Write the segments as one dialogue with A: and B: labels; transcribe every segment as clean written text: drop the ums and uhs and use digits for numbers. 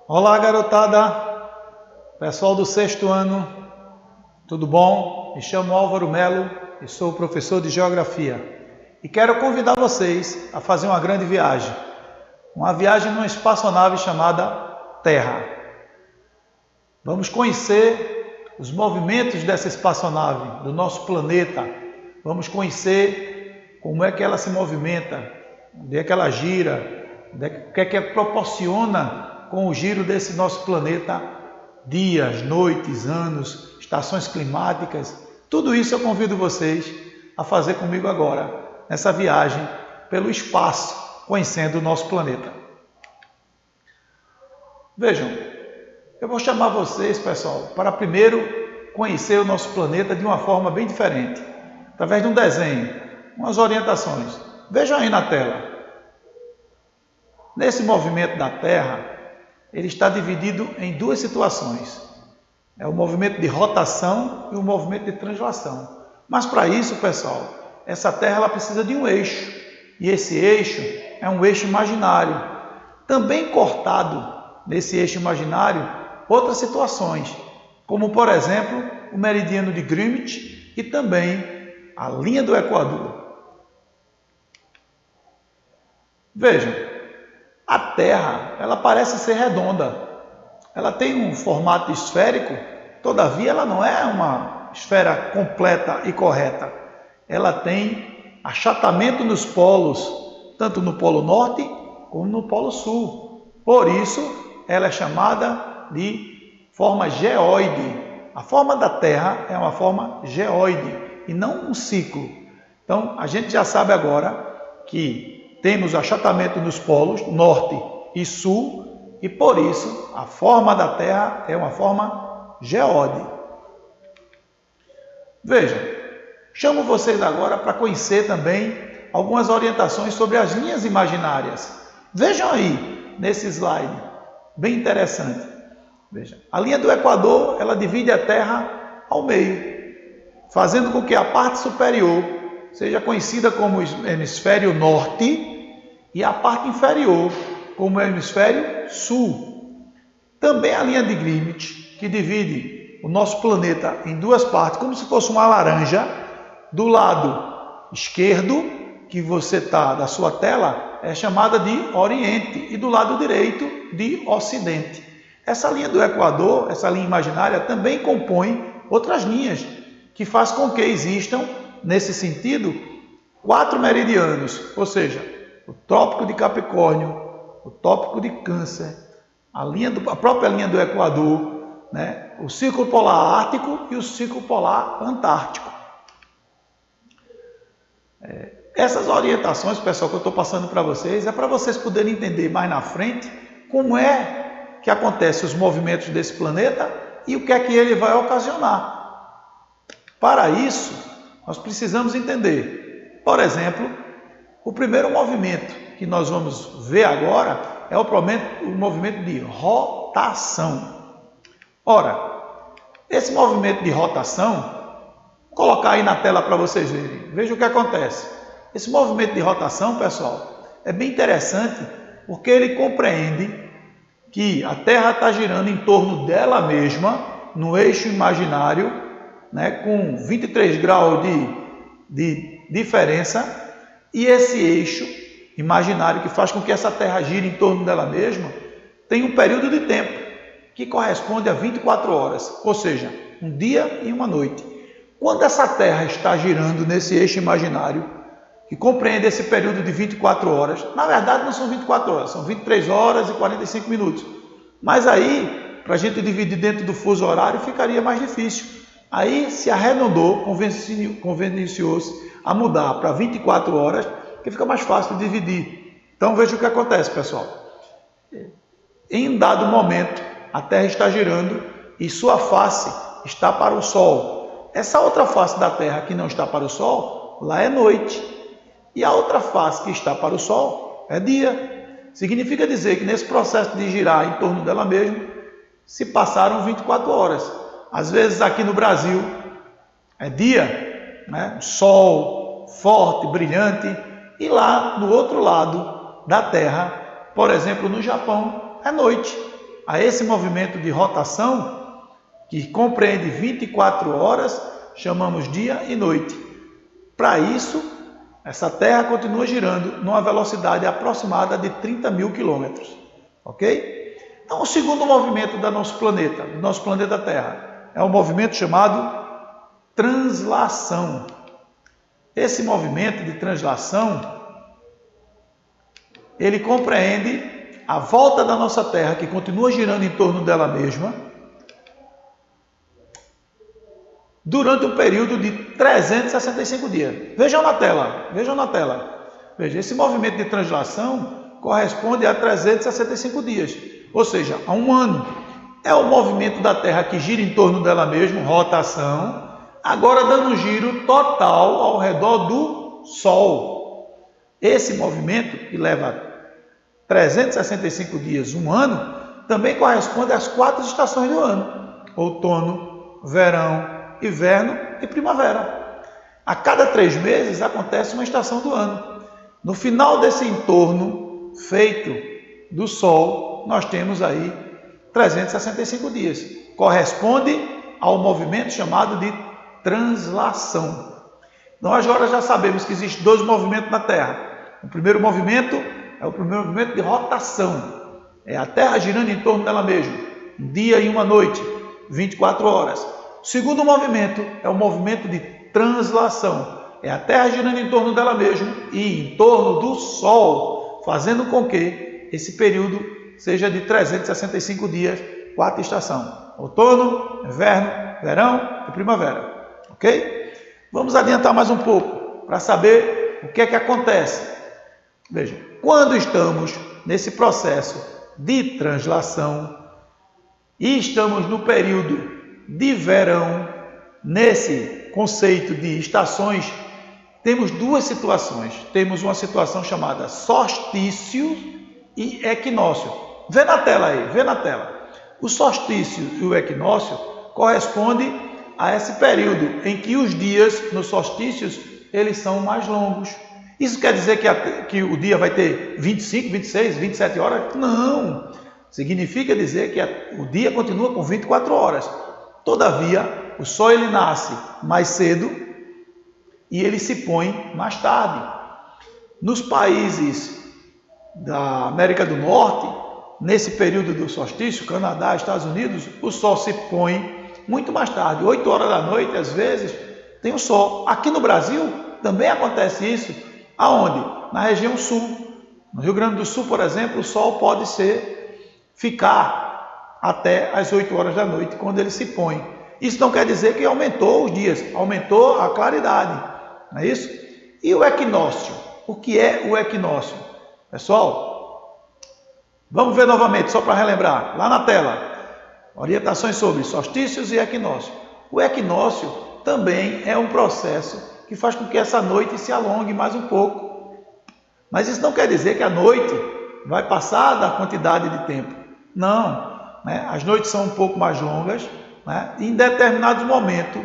A: Olá, garotada, pessoal do sexto ano, tudo bom? Me chamo Álvaro Melo e sou professor de Geografia e quero convidar vocês a fazer uma grande viagem, uma viagem numa espaçonave chamada Terra. Vamos conhecer os movimentos dessa espaçonave, do nosso planeta, vamos conhecer como é que ela se movimenta, onde é que ela gira, o que é que proporciona com o giro desse nosso planeta, dias, noites, anos, estações climáticas, tudo isso eu convido vocês a fazer comigo agora, nessa viagem pelo espaço, conhecendo o nosso planeta. Vejam, eu vou chamar vocês, pessoal, para primeiro conhecer o nosso planeta de uma forma bem diferente, através de um desenho, umas orientações. Vejam aí na tela. Nesse movimento da Terra, ele está dividido em duas situações. É o movimento de rotação e o movimento de translação. Mas para isso, pessoal, essa Terra ela precisa de um eixo. E esse eixo é um eixo imaginário. Também cortado nesse eixo imaginário outras situações, como por exemplo o meridiano de Greenwich e também a linha do Equador. Vejam, a Terra, ela parece ser redonda, ela tem um formato esférico, todavia ela não é uma esfera completa e correta. Ela tem achatamento nos polos, tanto no Polo Norte como no Polo Sul. Por isso, ela é chamada de forma geóide. A forma da Terra é uma forma geóide e não um ciclo. Então, a gente já sabe agora que temos achatamento nos polos norte e sul e por isso a forma da Terra é uma forma geóide. Vejam, chamo vocês agora para conhecer também algumas orientações sobre as linhas imaginárias. Vejam aí nesse slide, bem interessante. Vejam, a linha do Equador ela divide a Terra ao meio, fazendo com que a parte superior seja conhecida como hemisfério norte e a parte inferior como hemisfério sul. Também a linha de Greenwich, que divide o nosso planeta em duas partes, como se fosse uma laranja. Do lado esquerdo, que você está da sua tela, é chamada de Oriente, e do lado direito, de Ocidente. Essa linha do Equador, essa linha imaginária, também compõe outras linhas, que faz com que existam, nesse sentido, 4 meridianos, ou seja, o Trópico de Capricórnio, o Trópico de Câncer, a própria linha do Equador, né? O Círculo Polar Ártico e o Círculo Polar Antártico. Essas orientações, pessoal, que eu estou passando para vocês, é para vocês poderem entender mais na frente como é que acontecem os movimentos desse planeta e o que é que ele vai ocasionar. Para isso, nós precisamos entender, por exemplo, o primeiro movimento que nós vamos ver agora é o movimento de rotação. Ora, esse movimento de rotação, vou colocar aí na tela para vocês verem. Veja o que acontece. Esse movimento de rotação, pessoal, é bem interessante porque ele compreende que a Terra está girando em torno dela mesma, no eixo imaginário, né, com 23 graus de diferença, e esse eixo imaginário que faz com que essa Terra gire em torno dela mesma tem um período de tempo que corresponde a 24 horas, ou seja, um dia e uma noite. Quando essa Terra está girando nesse eixo imaginário, que compreende esse período de 24 horas, na verdade não são 24 horas, são 23 horas e 45 minutos. Mas aí, para a gente dividir dentro do fuso horário, ficaria mais difícil. Aí se arredondou, convenciou-se a mudar para 24 horas, que fica mais fácil de dividir. Então veja o que acontece, pessoal. Em dado momento, a Terra está girando e sua face está para o Sol. Essa outra face da Terra que não está para o Sol, lá é noite. E a outra face que está para o Sol é dia. Significa dizer que nesse processo de girar em torno dela mesma, se passaram 24 horas. Às vezes aqui no Brasil é dia, né? Sol forte, brilhante, e lá no outro lado da Terra, por exemplo no Japão, é noite. a esse movimento de rotação, que compreende 24 horas, chamamos dia e noite. Para isso, essa Terra continua girando numa velocidade aproximada de 30 mil quilômetros. Ok? Então, o segundo movimento do nosso planeta Terra, é um movimento chamado translação. Esse movimento de translação, ele compreende a volta da nossa Terra, que continua girando em torno dela mesma, durante um período de 365 dias. Vejam na tela. Veja, esse movimento de translação corresponde a 365 dias, ou seja, a um ano. É o movimento da Terra que gira em torno dela mesma, rotação, agora dando um giro total ao redor do Sol. Esse movimento, que leva 365 dias, um ano, também corresponde às 4 estações do ano: outono, verão, inverno e primavera. A cada 3 meses acontece uma estação do ano. No final desse entorno feito do Sol, nós temos aí 365 dias. Corresponde ao movimento chamado de translação. Nós agora já sabemos que existem 2 movimentos na Terra. O primeiro movimento é o primeiro movimento de rotação. É a Terra girando em torno dela mesma, um dia e uma noite, 24 horas. O segundo movimento é o movimento de translação. É a Terra girando em torno dela mesma e em torno do Sol, fazendo com que esse período seja de 365 dias, 4 estações: outono, inverno, verão e primavera. Ok? Vamos adiantar mais um pouco para saber o que é que acontece. Veja, quando estamos nesse processo de translação e estamos no período de verão, nesse conceito de estações, temos 2 situações. Temos uma situação chamada solstício e equinócio. Vê na tela aí, vê na tela. O solstício e o equinócio correspondem a esse período em que os dias nos solstícios eles são mais longos. Isso quer dizer que o dia vai ter 25, 26, 27 horas? Não. Significa dizer que o dia continua com 24 horas. Todavia, o Sol ele nasce mais cedo e ele se põe mais tarde. Nos países da América do Norte, nesse período do solstício, Canadá, Estados Unidos, o Sol se põe muito mais tarde, 8 horas da noite, às vezes, tem o Sol. Aqui no Brasil, também acontece isso. Aonde? Na região sul. No Rio Grande do Sul, por exemplo, o Sol pode ficar até as 8 horas da noite, quando ele se põe. Isso não quer dizer que aumentou os dias, aumentou a claridade, não é isso? E o equinócio? O que é o equinócio? Pessoal, vamos ver novamente, só para relembrar, lá na tela, orientações sobre solstícios e equinócio. O equinócio também é um processo que faz com que essa noite se alongue mais um pouco. Mas isso não quer dizer que a noite vai passar da quantidade de tempo. Não, né? As noites são um pouco mais longas, né? Em determinados momentos,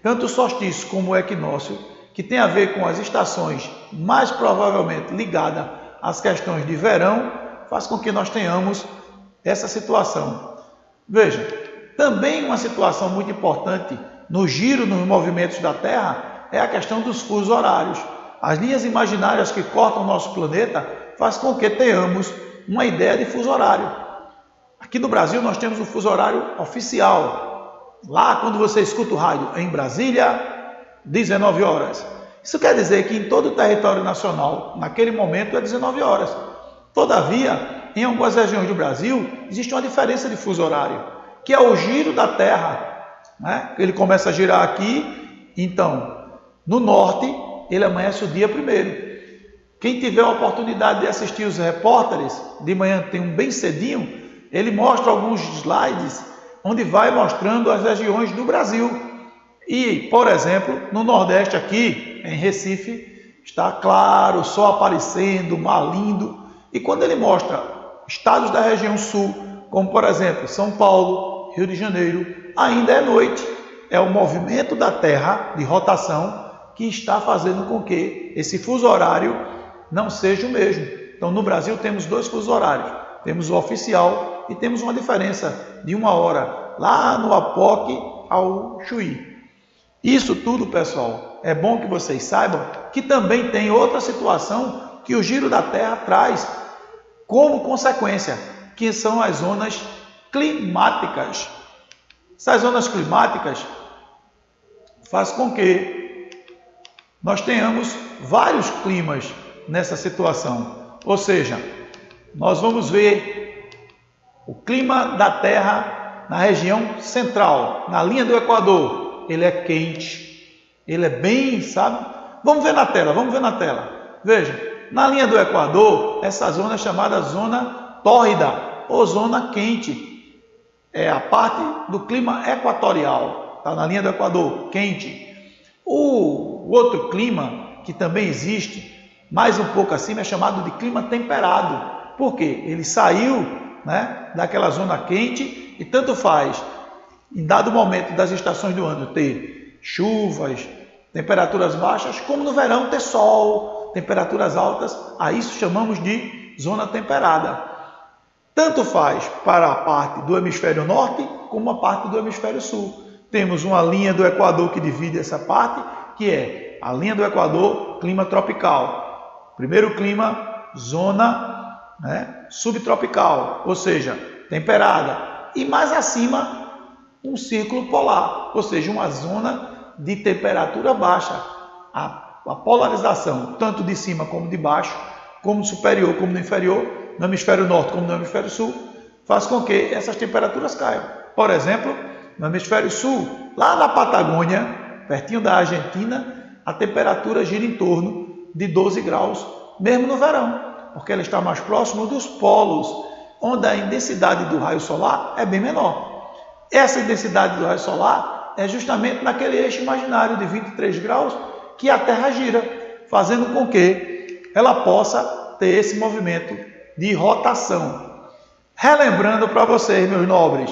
A: tanto o solstício como o equinócio, que tem a ver com as estações mais provavelmente ligadas às questões de verão, faz com que nós tenhamos essa situação. Veja, também uma situação muito importante no giro, nos movimentos da Terra, é a questão dos fusos horários. As linhas imaginárias que cortam o nosso planeta faz com que tenhamos uma ideia de fuso horário. Aqui no Brasil nós temos um fuso horário oficial. Lá, quando você escuta o rádio em Brasília, 19 horas. Isso quer dizer que em todo o território nacional, naquele momento, é 19 horas. Todavia, em algumas regiões do Brasil, existe uma diferença de fuso horário, que é o giro da Terra, né? Ele começa a girar aqui, então, no norte, ele amanhece o dia primeiro. Quem tiver a oportunidade de assistir os repórteres, de manhã tem um bem cedinho, ele mostra alguns slides, onde vai mostrando as regiões do Brasil. E, por exemplo, no Nordeste aqui, em Recife, está claro, o sol aparecendo, mar lindo. E quando ele mostra estados da região sul, como por exemplo, São Paulo, Rio de Janeiro, ainda é noite. É o movimento da Terra de rotação que está fazendo com que esse fuso horário não seja o mesmo. Então, no Brasil temos 2 fusos horários. Temos o oficial e temos uma diferença de 1 hora lá no Apoque ao Chuí. Isso tudo, pessoal, é bom que vocês saibam que também tem outra situação que o giro da Terra traz como consequência, que são as zonas climáticas. Essas zonas climáticas fazem com que nós tenhamos vários climas nessa situação. Ou seja, nós vamos ver o clima da Terra na região central, na linha do Equador. Ele é quente, ele é bem, sabe? Vamos ver na tela, Veja, na linha do Equador, essa zona é chamada zona tórrida ou zona quente. É a parte do clima equatorial, está na linha do Equador, quente. O outro clima, que também existe, mais um pouco acima, é chamado de clima temperado. Por quê? Ele saiu, né, daquela zona quente e tanto faz, em dado momento das estações do ano, ter chuvas, temperaturas baixas, como no verão ter sol, temperaturas altas, a isso chamamos de zona temperada. Tanto faz para a parte do hemisfério norte, como a parte do hemisfério sul. Temos uma linha do Equador que divide essa parte, que é a linha do Equador, clima tropical. Primeiro clima, zona, né, subtropical, ou seja, temperada. E mais acima, um círculo polar, ou seja, uma zona de temperatura baixa. A polarização, tanto de cima como de baixo, como no superior como no inferior, no hemisfério norte como no hemisfério sul, faz com que essas temperaturas caiam. Por exemplo, no hemisfério sul, lá na Patagônia, pertinho da Argentina, a temperatura gira em torno de 12 graus, mesmo no verão, porque ela está mais próxima dos polos, onde a intensidade do raio solar é bem menor. Essa intensidade do raio solar é justamente naquele eixo imaginário de 23 graus que a Terra gira, fazendo com que ela possa ter esse movimento de rotação. Relembrando para vocês, meus nobres,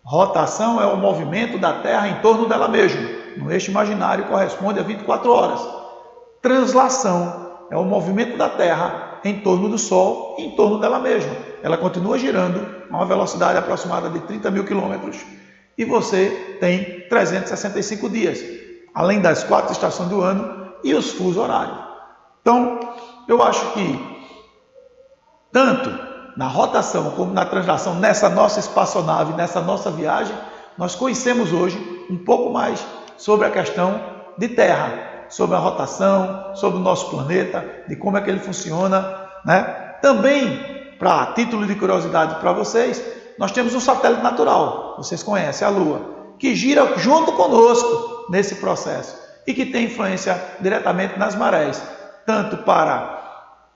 A: rotação é o movimento da Terra em torno dela mesma. No eixo imaginário corresponde a 24 horas. Translação é o movimento da Terra em torno do Sol e em torno dela mesma. Ela continua girando a uma velocidade aproximada de 30 mil quilômetros e você tem 365 dias, além das 4 estações do ano e os fusos horários. Então, eu acho que tanto na rotação como na translação, nessa nossa espaçonave, nessa nossa viagem, nós conhecemos hoje um pouco mais sobre a questão de Terra, sobre a rotação, sobre o nosso planeta, de como é que ele funciona, né? Também, para título de curiosidade para vocês, nós temos um satélite natural, vocês conhecem, a Lua, que gira junto conosco nesse processo e que tem influência diretamente nas marés, tanto para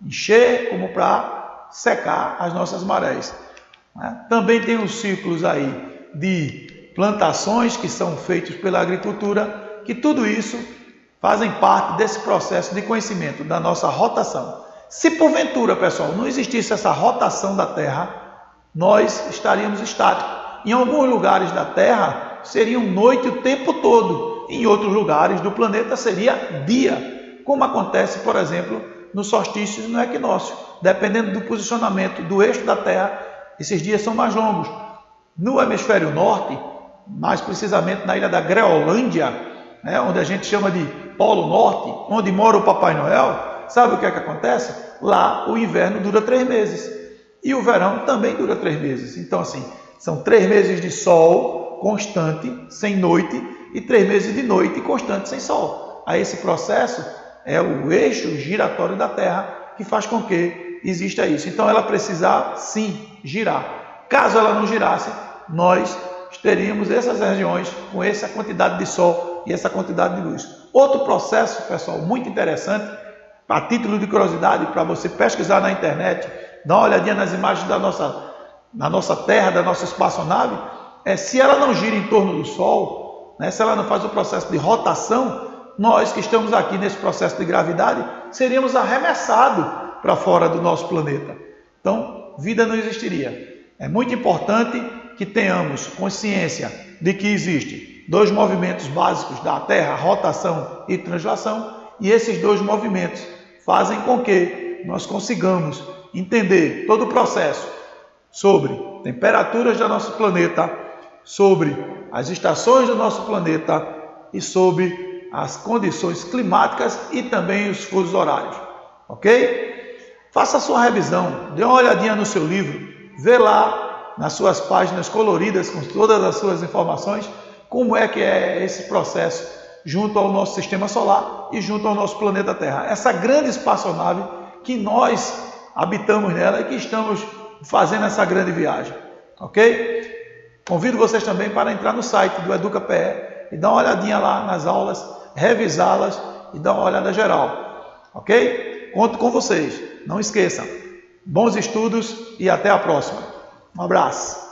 A: encher como para secar as nossas marés. Também tem os ciclos aí de plantações que são feitos pela agricultura, que tudo isso fazem parte desse processo de conhecimento da nossa rotação. Se porventura, pessoal, não existisse essa rotação da Terra, nós estaríamos estáticos. Em alguns lugares da Terra seriam noite o tempo todo, em outros lugares do planeta seria dia, como acontece, por exemplo, no solstício e no equinócio. Dependendo do posicionamento do eixo da Terra, esses dias são mais longos. No hemisfério norte, mais precisamente na ilha da Groenlândia, né, onde a gente chama de Polo Norte, onde mora o Papai Noel, sabe o que é que acontece? Lá o inverno dura 3 meses e o verão também dura 3 meses. Então, assim, são 3 meses de sol constante, sem noite, e 3 meses de noite constante, sem sol. Aí esse processo é o eixo giratório da Terra que faz com que exista isso. Então ela precisa sim girar. Caso ela não girasse, nós teríamos essas regiões com essa quantidade de sol e essa quantidade de luz. Outro processo, pessoal, muito interessante, a título de curiosidade, para você pesquisar na internet, dar uma olhadinha nas imagens da nossa Terra, da nossa espaçonave, é se ela não gira em torno do Sol, né, se ela não faz o processo de rotação, nós que estamos aqui nesse processo de gravidade, seríamos arremessados para fora do nosso planeta. Então, vida não existiria. É muito importante que tenhamos consciência de que existem 2 movimentos básicos da Terra, rotação e translação, e esses 2 movimentos fazem com que nós consigamos entender todo o processo sobre temperaturas do nosso planeta, sobre as estações do nosso planeta e sobre as condições climáticas e também os fusos horários, ok? Faça a sua revisão, dê uma olhadinha no seu livro, vê lá nas suas páginas coloridas com todas as suas informações como é que é esse processo junto ao nosso sistema solar e junto ao nosso planeta Terra. Essa grande espaçonave que nós habitamos nela e que estamos fazendo essa grande viagem, ok? Convido vocês também para entrar no site do EducaPE e dar uma olhadinha lá nas aulas, revisá-las e dar uma olhada geral, ok? Conto com vocês, não esqueçam. Bons estudos e até a próxima. Um abraço.